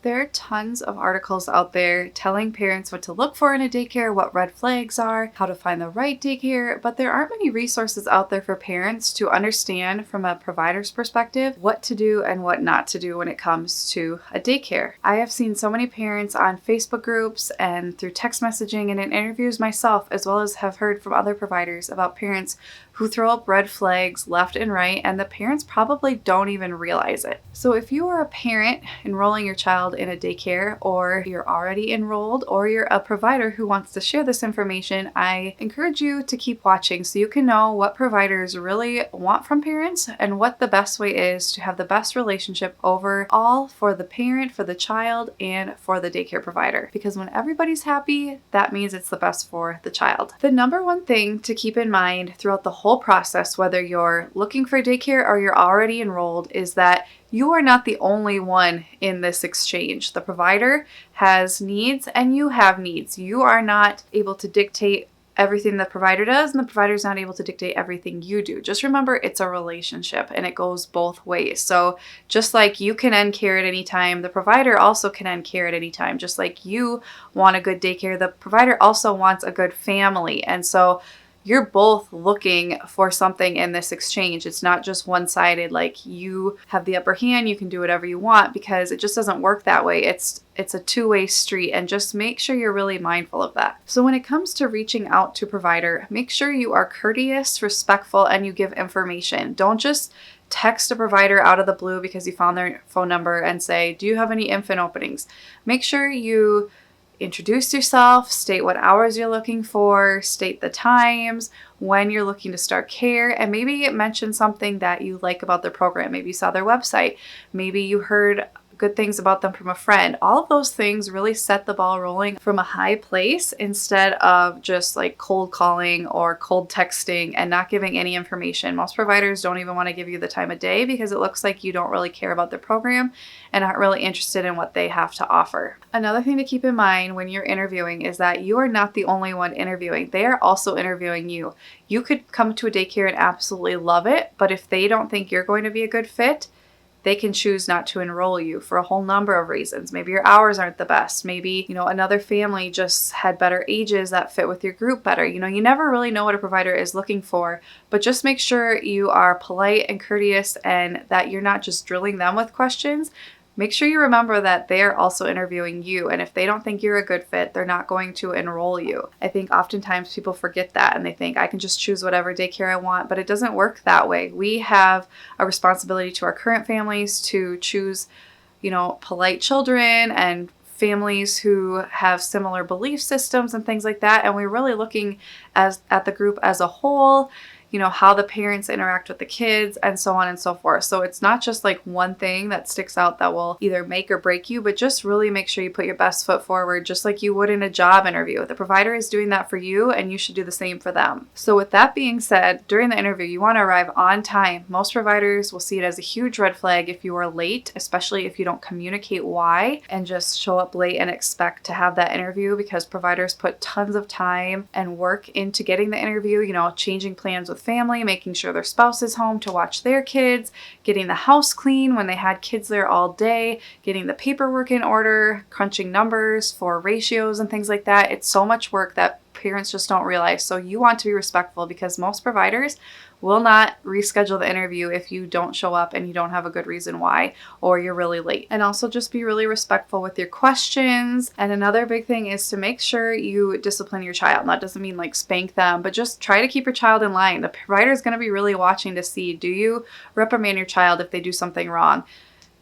There are tons of articles out there telling parents what to look for in a daycare, what red flags are, how to find the right daycare, but there aren't many resources out there for parents to understand from a provider's perspective what to do and what not to do when it comes to a daycare. I have seen so many parents on Facebook groups and through text messaging and in interviews myself, as well as have heard from other providers about parents who throw up red flags left and right, and the parents probably don't even realize it. So if you are a parent enrolling your child in a daycare, or you're already enrolled, or you're a provider who wants to share this information, I encourage you to keep watching so you can know what providers really want from parents and what the best way is to have the best relationship overall for the parent, for the child, and for the daycare provider. Because when everybody's happy, that means it's the best for the child. The number one thing to keep in mind throughout the whole process, whether you're looking for daycare or you're already enrolled, is that you are not the only one in this exchange. The provider has needs and you have needs. You are not able to dictate everything the provider does, and the provider is not able to dictate everything you do. Just remember, it's a relationship and it goes both ways. So just like you can end care at any time, the provider also can end care at any time. Just like you want a good daycare, the provider also wants a good family. And so you're both looking for something in this exchange. It's not just one-sided, like you have the upper hand, you can do whatever you want, because it just doesn't work that way. It's a two-way street, and just make sure you're really mindful of that. So when it comes to reaching out to a provider, make sure you are courteous, respectful, and you give information. Don't just text a provider out of the blue because you found their phone number and say, do you have any infant openings? Make sure you introduce yourself, state what hours you're looking for, state the times, when you're looking to start care, and maybe mention something that you like about their program. Maybe you saw their website, maybe you heard good things about them from a friend. All of those things really set the ball rolling from a high place instead of just like cold calling or cold texting and not giving any information. Most providers don't even want to give you the time of day because it looks like you don't really care about their program and aren't really interested in what they have to offer. Another thing to keep in mind when you're interviewing is that you are not the only one interviewing. They are also interviewing you. You could come to a daycare and absolutely love it, but if they don't think you're going to be a good fit, they can choose not to enroll you for a whole number of reasons. Maybe your hours aren't the best. Maybe, another family just had better ages that fit with your group better. You never really know what a provider is looking for, but just make sure you are polite and courteous and that you're not just drilling them with questions. Make sure you remember that they are also interviewing you, and if they don't think you're a good fit, they're not going to enroll you. I think oftentimes people forget that and they think I can just choose whatever daycare I want, but it doesn't work that way. We have a responsibility to our current families to choose, polite children and families who have similar belief systems and things like that, and we're really looking at the group as a whole, how the parents interact with the kids and so on and so forth. So it's not just like one thing that sticks out that will either make or break you, but just really make sure you put your best foot forward, just like you would in a job interview. The provider is doing that for you and you should do the same for them. So with that being said, during the interview, you want to arrive on time. Most providers will see it as a huge red flag if you are late, especially if you don't communicate why and just show up late and expect to have that interview, because providers put tons of time and work into getting the interview, changing plans with family, making sure their spouse is home to watch their kids, getting the house clean when they had kids there all day, getting the paperwork in order, crunching numbers for ratios and things like that. It's so much work that parents just don't realize. So you want to be respectful, because most providers will not reschedule the interview if you don't show up and you don't have a good reason why, or you're really late. And also just be really respectful with your questions. And another big thing is to make sure you discipline your child. That doesn't mean like spank them, but just try to keep your child in line. The provider is going to be really watching to see, do you reprimand your child if they do something wrong?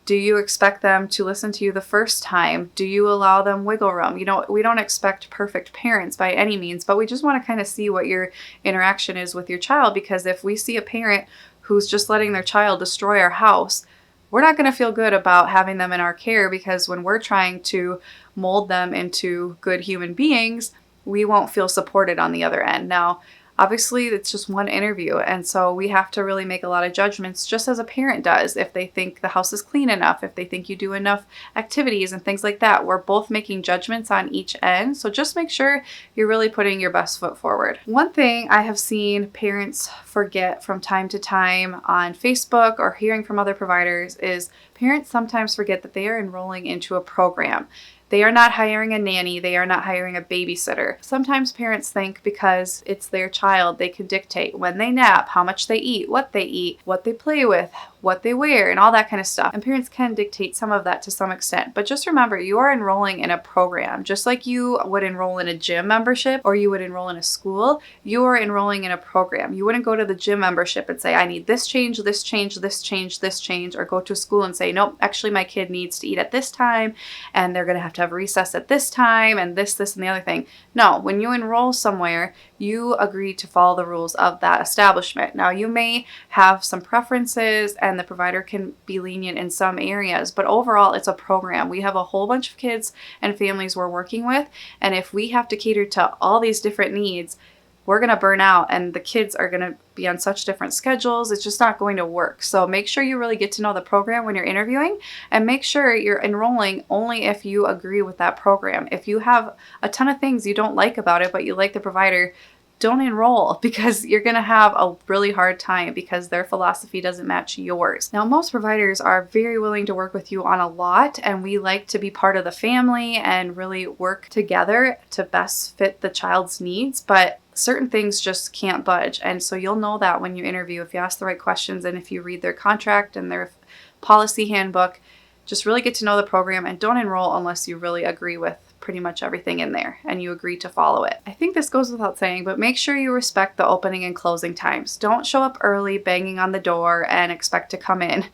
Do you expect them to listen to you the first time? Do you allow them wiggle room? We don't expect perfect parents by any means, but we just want to kind of see what your interaction is with your child, because if we see a parent who's just letting their child destroy our house, we're not going to feel good about having them in our care, because when we're trying to mold them into good human beings, we won't feel supported on the other end. Now, Obviously, it's just one interview, and so we have to really make a lot of judgments, just as a parent does. If they think the house is clean enough, if they think you do enough activities and things like that, we're both making judgments on each end. So just make sure you're really putting your best foot forward. One thing I have seen parents forget from time to time on Facebook or hearing from other providers is parents sometimes forget that they are enrolling into a program. They are not hiring a nanny. They are not hiring a babysitter. Sometimes parents think because it's their child, they can dictate when they nap, how much they eat, what they play with, what they wear, and all that kind of stuff. And parents can dictate some of that to some extent. But just remember, you are enrolling in a program. Just like you would enroll in a gym membership or you would enroll in a school, you are enrolling in a program. You wouldn't go to the gym membership and say, I need this change, this change, this change, this change, or go to a school and say, nope, actually my kid needs to eat at this time and they're going to have recess at this time and this, and the other thing. No, when you enroll somewhere, you agree to follow the rules of that establishment. Now, you may have some preferences and the provider can be lenient in some areas, but overall, it's a program. We have a whole bunch of kids and families we're working with, and if we have to cater to all these different needs, we're going to burn out and the kids are going to be on such different schedules. It's just not going to work. So make sure you really get to know the program when you're interviewing, and make sure you're enrolling only if you agree with that program. If you have a ton of things you don't like about it, but you like the provider, don't enroll, because you're going to have a really hard time because their philosophy doesn't match yours. Now, most providers are very willing to work with you on a lot, and we like to be part of the family and really work together to best fit the child's needs, but certain things just can't budge. And so you'll know that when you interview, if you ask the right questions and if you read their contract and their policy handbook. Just really get to know the program and don't enroll unless you really agree with pretty much everything in there and you agree to follow it. I think this goes without saying, but make sure you respect the opening and closing times. Don't show up early banging on the door and expect to come in.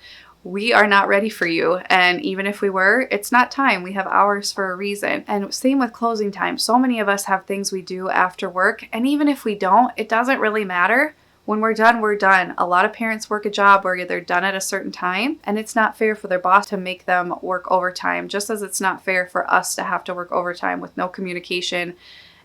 We are not ready for you, and even if we were, it's not time. We have hours for a reason. And same with closing time. So many of us have things we do after work, and even if we don't, it doesn't really matter. When we're done, we're done. A lot of parents work a job where they're done at a certain time, and it's not fair for their boss to make them work overtime, just as it's not fair for us to have to work overtime with no communication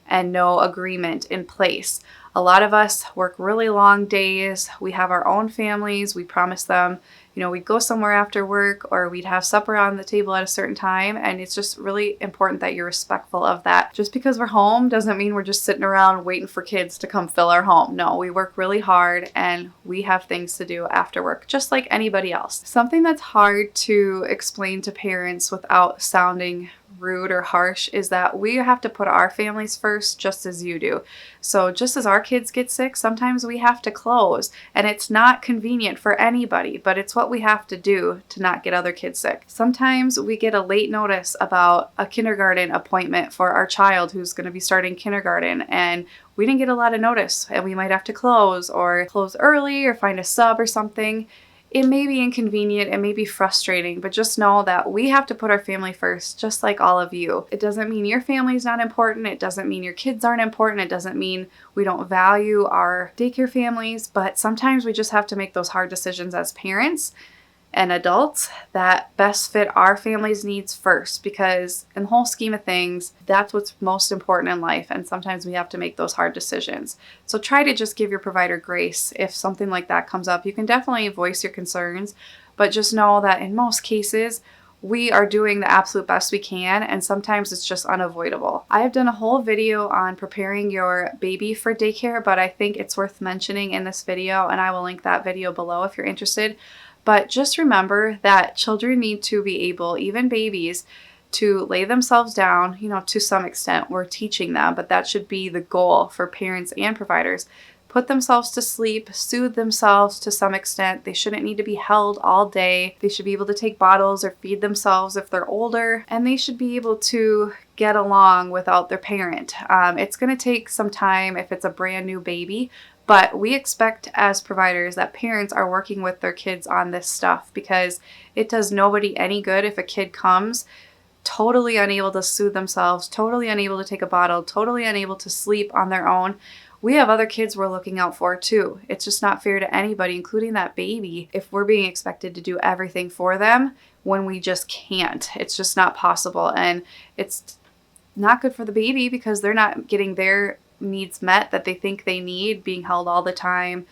and no agreement in place. A lot of us work really long days. We have our own families. We promise them, we'd go somewhere after work or we'd have supper on the table at a certain time. And it's just really important that you're respectful of that. Just because we're home doesn't mean we're just sitting around waiting for kids to come fill our home. No, we work really hard and we have things to do after work, just like anybody else. Something that's hard to explain to parents without sounding rude or harsh is that we have to put our families first, just as you do. So just as our kids get sick, sometimes we have to close, and it's not convenient for anybody, but it's what we have to do to not get other kids sick. Sometimes we get a late notice about a kindergarten appointment for our child who's going to be starting kindergarten, and we didn't get a lot of notice, and we might have to close or close early or find a sub or something. It may be inconvenient, it may be frustrating, but just know that we have to put our family first, just like all of you. It doesn't mean your family's not important. It doesn't mean your kids aren't important. It doesn't mean we don't value our daycare families, but sometimes we just have to make those hard decisions as parents and adults that best fit our family's needs first, because in the whole scheme of things, that's what's most important in life, and sometimes we have to make those hard decisions. So try to just give your provider grace. If something like that comes up, you can definitely voice your concerns, but just know that in most cases, we are doing the absolute best we can, and sometimes it's just unavoidable. I have done a whole video on preparing your baby for daycare, but I think it's worth mentioning in this video, and I will link that video below if you're interested. But just remember that children need to be able, even babies, to lay themselves down, to some extent. We're teaching them, but that should be the goal for parents and providers. Put themselves to sleep, soothe themselves to some extent. They shouldn't need to be held all day. They should be able to take bottles or feed themselves if they're older, and they should be able to get along without their parent. It's going to take some time if it's a brand new baby, but we expect as providers that parents are working with their kids on this stuff, because it does nobody any good if a kid comes totally unable to soothe themselves, totally unable to take a bottle, totally unable to sleep on their own. We have other kids we're looking out for too. It's just not fair to anybody, including that baby, if we're being expected to do everything for them when we just can't. It's just not possible. And it's not good for the baby because they're not getting their needs met that they think they need, being held all the time,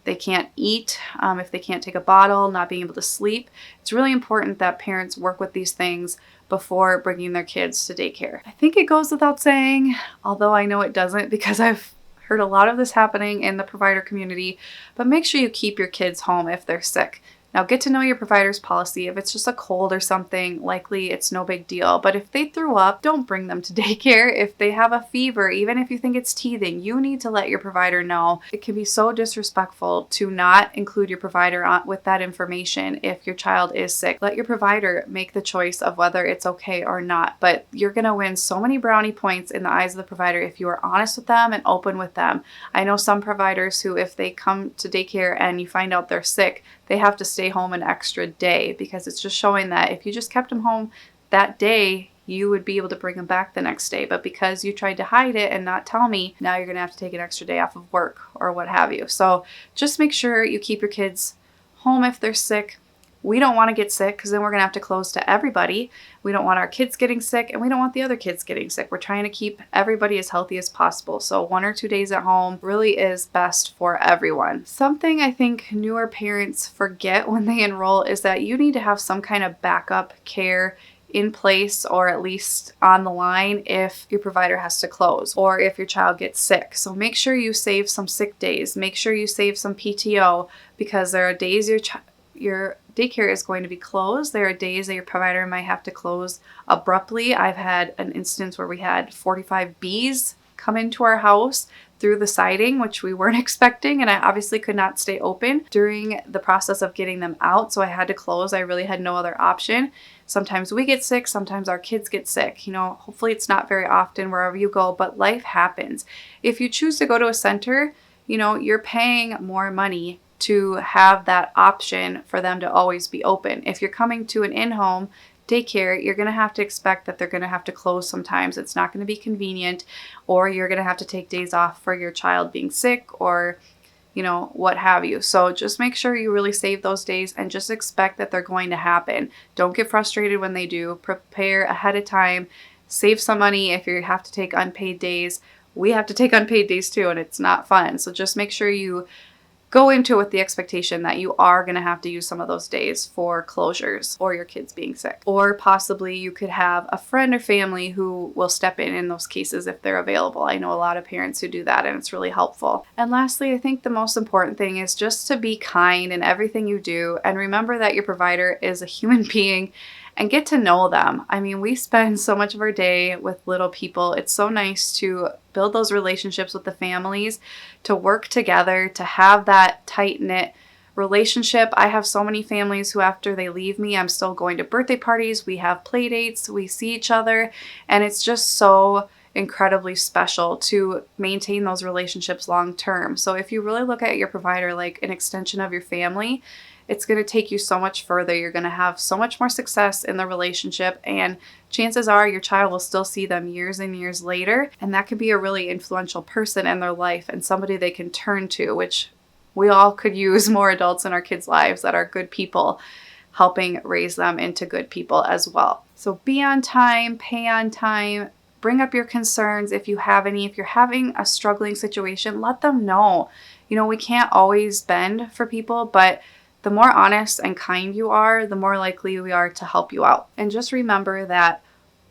they can't eat, if they can't take a bottle, not being able to sleep. It's really important that parents work with these things before bringing their kids to daycare. I think it goes without saying, although I know it doesn't because I've heard a lot of this happening in the provider community, but make sure you keep your kids home if they're sick. Now, get to know your provider's policy. If it's just a cold or something, likely it's no big deal. But if they threw up, don't bring them to daycare. If they have a fever, even if you think it's teething, you need to let your provider know. It can be so disrespectful to not include your provider with that information if your child is sick. Let your provider make the choice of whether it's okay or not. But you're going to win so many brownie points in the eyes of the provider if you are honest with them and open with them. I know some providers who, if they come to daycare and you find out they're sick, they have to stay home an extra day because it's just showing that if you just kept them home that day, you would be able to bring them back the next day. But because you tried to hide it and not tell me, now you're going to have to take an extra day off of work or what have you. So just make sure you keep your kids home if they're sick. We don't want to get sick because then we're going to have to close to everybody. We don't want our kids getting sick and we don't want the other kids getting sick. We're trying to keep everybody as healthy as possible. So 1 or 2 days at home really is best for everyone. Something I think newer parents forget when they enroll is that you need to have some kind of backup care in place or at least on the line if your provider has to close or if your child gets sick. So make sure you save some sick days. Make sure you save some PTO because there are days your daycare is going to be closed. There are days that your provider might have to close abruptly. I've had an instance where we had 45 bees come into our house through the siding, which we weren't expecting, and I obviously could not stay open during the process of getting them out, so I had to close. I really had no other option. Sometimes we get sick, sometimes our kids get sick. Hopefully it's not very often wherever you go, but life happens. If you choose to go to a center, you're paying more money to have that option for them to always be open. If you're coming to an in-home daycare, you're going to have to expect that they're going to have to close sometimes. It's not going to be convenient, or you're going to have to take days off for your child being sick or, what have you. So just make sure you really save those days and just expect that they're going to happen. Don't get frustrated when they do. Prepare ahead of time. Save some money if you have to take unpaid days. We have to take unpaid days too, and it's not fun. So just make sure you go into it with the expectation that you are going to have to use some of those days for closures or your kids being sick. Or possibly you could have a friend or family who will step in those cases if they're available. I know a lot of parents who do that and it's really helpful. And lastly, I think the most important thing is just to be kind in everything you do and remember that your provider is a human being and get to know them. I mean, we spend so much of our day with little people. It's so nice to build those relationships with the families, to work together, to have that tight-knit relationship. I have so many families who after they leave me, I'm still going to birthday parties, we have play dates, we see each other, and it's just so incredibly special to maintain those relationships long term. So if you really look at your provider like an extension of your family, it's going to take you so much further. You're going to have so much more success in the relationship, and chances are your child will still see them years and years later, and that could be a really influential person in their life and somebody they can turn to, which we all could use more adults in our kids' lives that are good people, helping raise them into good people as well. So be on time, pay on time, bring up your concerns if you have any. If you're having a struggling situation, let them know. We can't always bend for people, but the more honest and kind you are, the more likely we are to help you out. And just remember that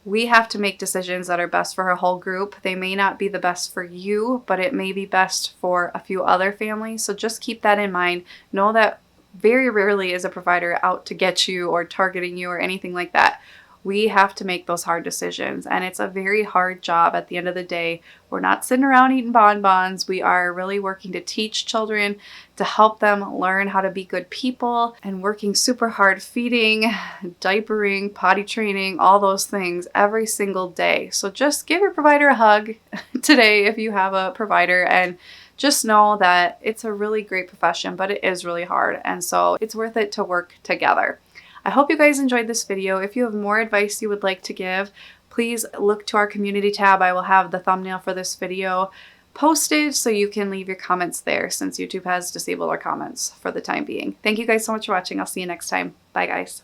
we have to make decisions that are best for our whole group. They may not be the best for you, but it may be best for a few other families. So just keep that in mind. Know that very rarely is a provider out to get you or targeting you or anything like that. We have to make those hard decisions, and it's a very hard job at the end of the day. We're not sitting around eating bonbons. We are really working to teach children, to help them learn how to be good people, and working super hard feeding, diapering, potty training, all those things every single day. So just give your provider a hug today if you have a provider, and just know that it's a really great profession, but it is really hard, and so it's worth it to work together. I hope you guys enjoyed this video. If you have more advice you would like to give, please look to our community tab. I will have the thumbnail for this video posted so you can leave your comments there since YouTube has disabled our comments for the time being. Thank you guys so much for watching. I'll see you next time. Bye guys.